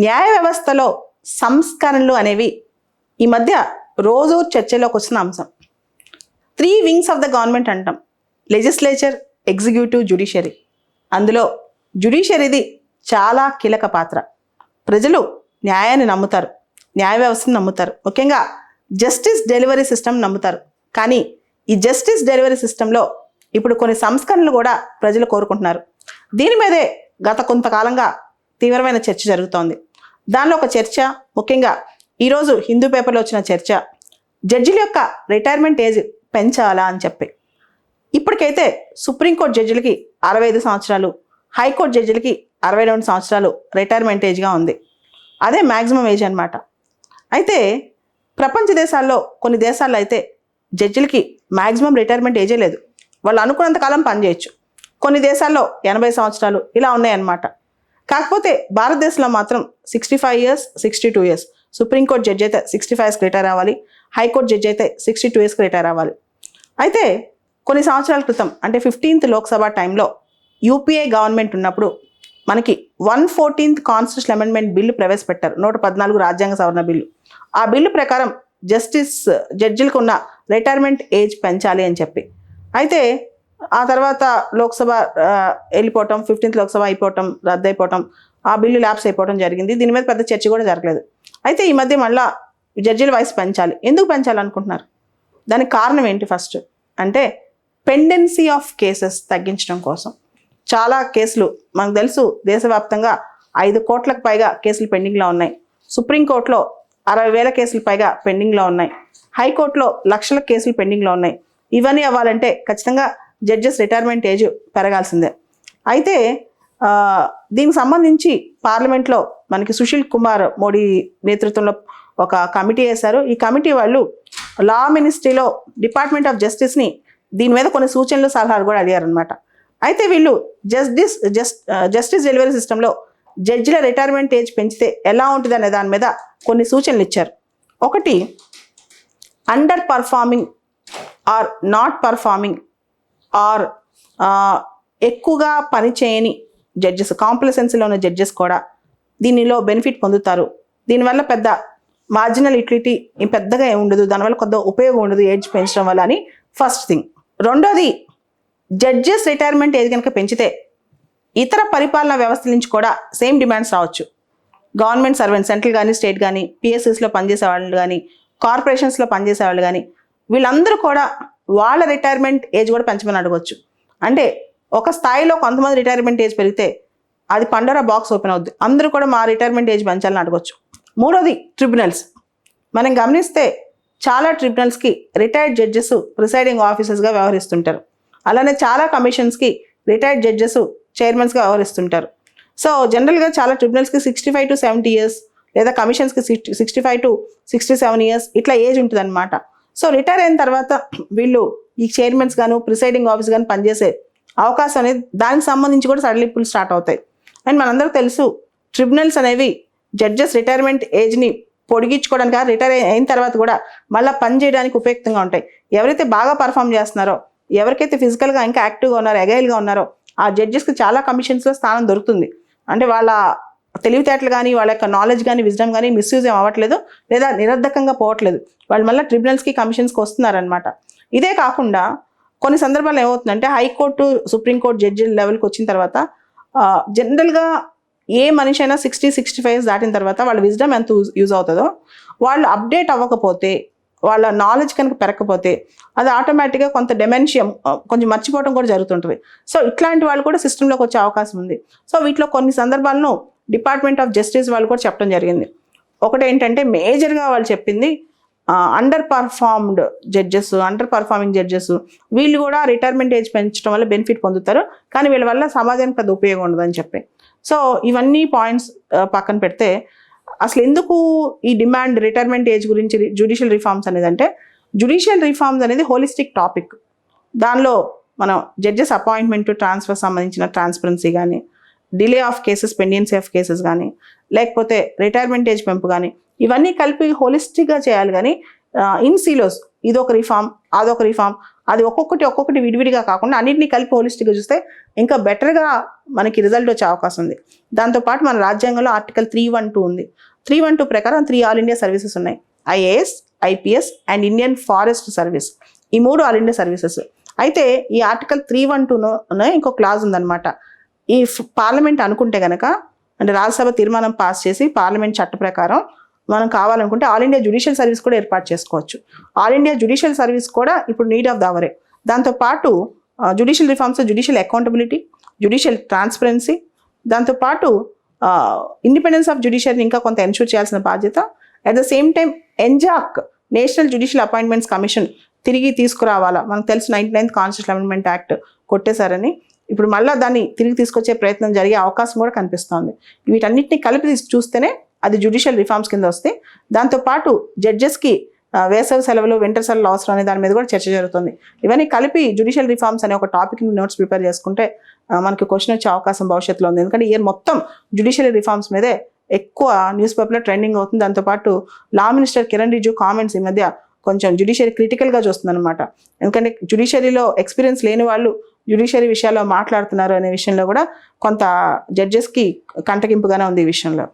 న్యాయ వ్యవస్థలో సంస్కరణలు అనేవి ఈ మధ్య రోజు చర్చలోకి వస్తున్న అంశం. 3 వింగ్స్ ఆఫ్ ద గవర్నమెంట్ అంటాం, లెజిస్లేచర్, ఎగ్జిక్యూటివ్, జ్యుడిషియరీ. అందులో జ్యుడిషియరీది చాలా కీలక పాత్ర. ప్రజలు న్యాయాన్ని నమ్ముతారు, న్యాయ వ్యవస్థను నమ్ముతారు, ముఖ్యంగా జస్టిస్ డెలివరీ సిస్టమ్ నమ్ముతారు. కానీ ఈ జస్టిస్ డెలివరీ సిస్టంలో ఇప్పుడు కొన్ని సంస్కరణలు కూడా ప్రజలు కోరుకుంటున్నారు. దీని మీదే గత కొంతకాలంగా తీవ్రమైన చర్చ జరుగుతోంది. దానిలో ఒక చర్చ, ముఖ్యంగా ఈరోజు హిందూ పేపర్లో వచ్చిన చర్చ, జడ్జిల యొక్క రిటైర్మెంట్ ఏజ్ పెంచాలా అని చెప్పి. ఇప్పటికైతే సుప్రీంకోర్టు జడ్జిలకి 65 సంవత్సరాలు, హైకోర్టు జడ్జిలకి 62 సంవత్సరాలు రిటైర్మెంట్ ఏజ్గా ఉంది. అదే మ్యాక్సిమం ఏజ్ అనమాట. అయితే ప్రపంచ దేశాల్లో కొన్ని దేశాల్లో అయితే జడ్జిలకి మ్యాక్సిమం రిటైర్మెంట్ ఏజే లేదు, వాళ్ళు అనుకున్నంతకాలం పనిచేయచ్చు. కొన్ని దేశాల్లో 80 సంవత్సరాలు ఇలా ఉన్నాయన్నమాట. కాకపోతే భారతదేశంలో మాత్రం 65 ఇయర్స్, 62 ఇయర్స్. సుప్రీంకోర్టు జడ్జి అయితే 65 ఇయర్స్కి రిటైర్ అవ్వాలి, హైకోర్టు జడ్జి అయితే 62 ఇయర్స్కి రిటైర్ అవ్వాలి. అయితే కొన్ని సంవత్సరాల క్రితం, అంటే 15th లోక్సభ టైంలో యూపీఏ గవర్నమెంట్ ఉన్నప్పుడు మనకి 114th కాన్స్టిట్యూషనల్ అమెండ్మెంట్ బిల్లు ప్రవేశపెట్టారు, 114 రాజ్యాంగ సవరణ బిల్లు. ఆ బిల్లు ప్రకారం జడ్జిలకు ఉన్న రిటైర్మెంట్ ఏజ్ పెంచాలి అని చెప్పి. అయితే ఆ తర్వాత లోక్సభ వెళ్ళిపోవటం, 15th లోక్సభ అయిపోవటం, రద్దు అయిపోవటం, ఆ బిల్లు ల్యాప్స్ అయిపోవటం జరిగింది. దీని మీద పెద్ద చర్చ కూడా జరగలేదు. అయితే ఈ మధ్య మళ్ళా జడ్జిల వయసు పెంచాలి. ఎందుకు పెంచాలనుకుంటున్నారు? దానికి కారణం ఏంటి? ఫస్ట్ అంటే పెండెన్సీ ఆఫ్ కేసెస్ తగ్గించడం కోసం. చాలా కేసులు మనకు తెలుసు, దేశవ్యాప్తంగా 5 కోట్లకు పైగా కేసులు పెండింగ్లో ఉన్నాయి. సుప్రీంకోర్టులో 60,000 కేసులు పైగా పెండింగ్లో ఉన్నాయి. హైకోర్టులో లక్షల కేసులు పెండింగ్లో ఉన్నాయి. ఇవన్నీ అవ్వాలంటే ఖచ్చితంగా జడ్జెస్ రిటైర్మెంట్ ఏజ్ పెరగాల్సిందే. అయితే దీనికి సంబంధించి పార్లమెంట్లో మనకి సుశీల్ కుమార్ మోడీ నేతృత్వంలో ఒక కమిటీ వేశారు. ఈ కమిటీ వాళ్ళు లా మినిస్ట్రీలో డిపార్ట్మెంట్ ఆఫ్ జస్టిస్ని దీని మీద కొన్ని సూచనలు, సలహాలు కూడా అడిగారనమాట. అయితే వీళ్ళు జస్టిస్ డెలివరీ సిస్టంలో జడ్జిల రిటైర్మెంట్ ఏజ్ పెంచితే ఎలా ఉంటుంది అనే దాని మీద కొన్ని సూచనలు ఇచ్చారు. ఒకటి, underperforming or not performing or ఎక్కువగా పనిచేయని జడ్జెస్, కాంప్లసెన్సీలో ఉన్న జడ్జెస్ కూడా దీనిలో బెనిఫిట్ పొందుతారు. దీనివల్ల పెద్ద మార్జినల్ యూటిలిటీ పెద్దగా ఉండదు, దానివల్ల కొద్ది ఉపయోగం ఉండదు ఏజ్ పెంచడం వల్ల అని ఫస్ట్ థింగ్. రెండోది, జడ్జెస్ రిటైర్మెంట్ ఏజ్ కనుక పెంచితే ఇతర పరిపాలనా వ్యవస్థల నుంచి కూడా సేమ్ డిమాండ్స్ రావచ్చు. గవర్నమెంట్ సర్వెంట్, సెంట్రల్ కానీ స్టేట్ కానీ, పిఎస్ఎస్లో పనిచేసే వాళ్ళు కానీ, కార్పొరేషన్స్లో పనిచేసే వాళ్ళు కానీ, వీళ్ళందరూ కూడా వాళ్ళ రిటైర్మెంట్ ఏజ్ కూడా పెంచమని అడగవచ్చు. అంటే ఒక స్థాయిలో కొంతమంది రిటైర్మెంట్ ఏజ్ పెరిగితే అది పండోరా బాక్స్ ఓపెన్ అవుద్ది, అందరూ కూడా మా రిటైర్మెంట్ ఏజ్ పెంచాలని అడగవచ్చు. మూడోది, ట్రిబ్యునల్స్. మనం గమనిస్తే చాలా ట్రిబ్యునల్స్కి రిటైర్డ్ జడ్జెస్ ప్రిసైడింగ్ ఆఫీసర్స్గా వ్యవహరిస్తుంటారు. అలానే చాలా కమిషన్స్కి రిటైర్డ్ జడ్జెస్ చైర్మన్స్గా వ్యవహరిస్తుంటారు. సో జనరల్గా చాలా ట్రిబ్యునల్స్కి 65 to 70 ఇయర్స్, లేదా కమిషన్స్కి 65 to 67 ఇయర్స్ ఇట్లా ఏజ్ ఉంటుంది అనమాట. సో రిటైర్ అయిన తర్వాత వీళ్ళు ఈ చైర్మన్స్ గాను, ప్రిసైడింగ్ ఆఫీస్ కానీ పనిచేసే అవకాశం అనేది, దానికి సంబంధించి కూడా సడలింపులు స్టార్ట్ అవుతాయి. అండ్ మనందరూ తెలుసు, ట్రిబ్యునల్స్ అనేవి జడ్జెస్ రిటైర్మెంట్ ఏజ్ని పొడిగించుకోవడానికి, రిటైర్ అయిన తర్వాత కూడా మళ్ళీ పని చేయడానికి ఉపయుక్తంగా ఉంటాయి. ఎవరైతే బాగా పర్ఫామ్ చేస్తున్నారో, ఎవరికైతే ఫిజికల్గా ఇంకా యాక్టివ్గా ఉన్నారో, ఎగైల్గా ఉన్నారో, ఆ జడ్జెస్కి చాలా కమిషన్స్లో స్థానం దొరుకుతుంది. అంటే వాళ్ళ తెలివితేటలు కానీ, వాళ్ళ యొక్క నాలెడ్జ్ కానీ, విజ్డమ్ కానీ మిస్యూజ్ ఏం అవ్వట్లేదు, లేదా నిరర్ధకంగా పోవట్లేదు. వాళ్ళు మళ్ళీ ట్రిబ్యునల్స్కి, కమిషన్స్కి వస్తున్నారనమాట. ఇదే కాకుండా కొన్ని సందర్భాల్లో ఏమవుతుందంటే, హైకోర్టు, సుప్రీంకోర్టు జడ్జి లెవెల్కి వచ్చిన తర్వాత జనరల్గా ఏ మనిషి అయినా 60-65 ఇయర్స్ దాటిన తర్వాత వాళ్ళ విజ్డమ్ ఎంత యూజ్ అవుతుందో, వాళ్ళు అప్డేట్ అవ్వకపోతే, వాళ్ళ నాలెడ్జ్ కనుక పెరగకపోతే అది ఆటోమేటిక్గా కొంత డెమెన్షియం, కొంచెం మర్చిపోవడం కూడా జరుగుతుంటుంది. సో ఇట్లాంటి వాళ్ళు కూడా సిస్టంలోకి వచ్చే అవకాశం ఉంది. సో వీటిలో కొన్ని సందర్భాలను డిపార్ట్మెంట్ ఆఫ్ జస్టిస్ వాళ్ళు కూడా చెప్పడం జరిగింది. ఒకటి ఏంటంటే, మేజర్గా వాళ్ళు చెప్పింది, అండర్ పర్ఫార్మింగ్ జడ్జెస్ వీళ్ళు కూడా రిటైర్మెంట్ ఏజ్ పెంచడం వల్ల బెనిఫిట్ పొందుతారు, కానీ వీళ్ళ వల్ల సమాజానికి పెద్ద ఉపయోగం ఉండదని చెప్పి. సో ఇవన్నీ పాయింట్స్ పక్కన పెడితే, అసలు ఎందుకు ఈ డిమాండ్ రిటైర్మెంట్ ఏజ్ గురించి జ్యుడిషియల్ రిఫార్మ్స్ అనేది అంటే, జ్యుడిషియల్ రిఫార్మ్స్ అనేది హోలిస్టిక్ టాపిక్. దానిలో మనం జడ్జెస్ అపాయింట్మెంట్, ట్రాన్స్ఫర్ సంబంధించిన ట్రాన్స్పరెన్సీ కానీ, delay of cases, pendency of cases కానీ, లేకపోతే రిటైర్మెంట్ ఏజ్ పెంపు కానీ, ఇవన్నీ కలిపి హోలిస్టిక్గా చేయాలి. కానీ ఇన్ సిలోస్ ఇదొక రిఫార్మ్, అదొక రిఫార్మ్, అది ఒక్కొక్కటి విడివిడిగా కాకుండా అన్నింటినీ కలిపి హోలిస్టిక్గా చూస్తే ఇంకా బెటర్గా మనకి రిజల్ట్ వచ్చే అవకాశం ఉంది. దాంతోపాటు మన రాజ్యాంగంలో ఆర్టికల్ 312 ఉంది. 312 ప్రకారం 3 ఆల్ ఇండియా సర్వీసెస్ ఉన్నాయి. IAS, IPS and Indian forest service. ఈ 3 ఆల్ ఇండియా సర్వీసెస్. అయితే ఈ ఆర్టికల్ 312 ఇంకో క్లాజ్ ఉందన్నమాట. ఈ పార్లమెంట్ అనుకుంటే కనుక, అంటే రాజ్యసభ తీర్మానం పాస్ చేసి పార్లమెంట్ చట్ట ప్రకారం మనం కావాలనుకుంటే ఆల్ ఇండియా జ్యుడిషియల్ సర్వీస్ కూడా ఏర్పాటు చేసుకోవచ్చు. ఆల్ ఇండియా జ్యుడిషియల్ సర్వీస్ కూడా ఇప్పుడు నీడ్ ఆఫ్ ద అవరే. దాంతోపాటు judicial reforms, judicial accountability, judicial transparency, దాంతోపాటు ఇండిపెండెన్స్ ఆఫ్ జ్యుడిషియరీని ఇంకా కొంత ఎన్షూర్ చేయాల్సిన బాధ్యత. At the same time NJAC, national judicial appointments commission తిరిగి తీసుకురావాలా. మనకు తెలుసు 99th కాన్స్టిట్యూషనల్ అమెండ్మెంట్ యాక్ట్ కొట్టేశారని. ఇప్పుడు మళ్ళీ దాన్ని తిరిగి తీసుకొచ్చే ప్రయత్నం జరిగే అవకాశం కూడా కనిపిస్తోంది. వీటన్నిటిని కలిపి చూస్తేనే అది జ్యుడిషియల్ రిఫార్మ్స్ కింద వస్తాయి. దాంతోపాటు జడ్జెస్కి వేసవి సెలవులు, వింటర్ సెలవులు అవసరం అనే దాని మీద కూడా చర్చ జరుగుతుంది. ఇవన్నీ కలిపి జ్యుడిషియల్ రిఫార్మ్స్ అనే ఒక టాపిక్ని నోట్స్ ప్రిపేర్ చేసుకుంటే మనకి క్వశ్చన్ వచ్చే అవకాశం భవిష్యత్తులో ఉంది. ఎందుకంటే ఇయర్ మొత్తం జ్యుడిషియల్ రిఫార్మ్స్ మీదే ఎక్కువ న్యూస్ పేపర్లో ట్రెండింగ్ అవుతుంది. దాంతోపాటు law minister Kiran Rijiju comments ఈ మధ్య కొంచెం జ్యుడిషియరీ క్రిటికల్గా చూస్తుంది అనమాట. ఎందుకంటే జ్యుడిషియరీలో ఎక్స్పీరియన్స్ లేని వాళ్ళు జ్యుడిషియరీ విషయాల్లో మాట్లాడుతున్నారు అనే విషయంలో కూడా కొంత జడ్జెస్కి కంటగింపుగానే ఉంది ఈ విషయంలో.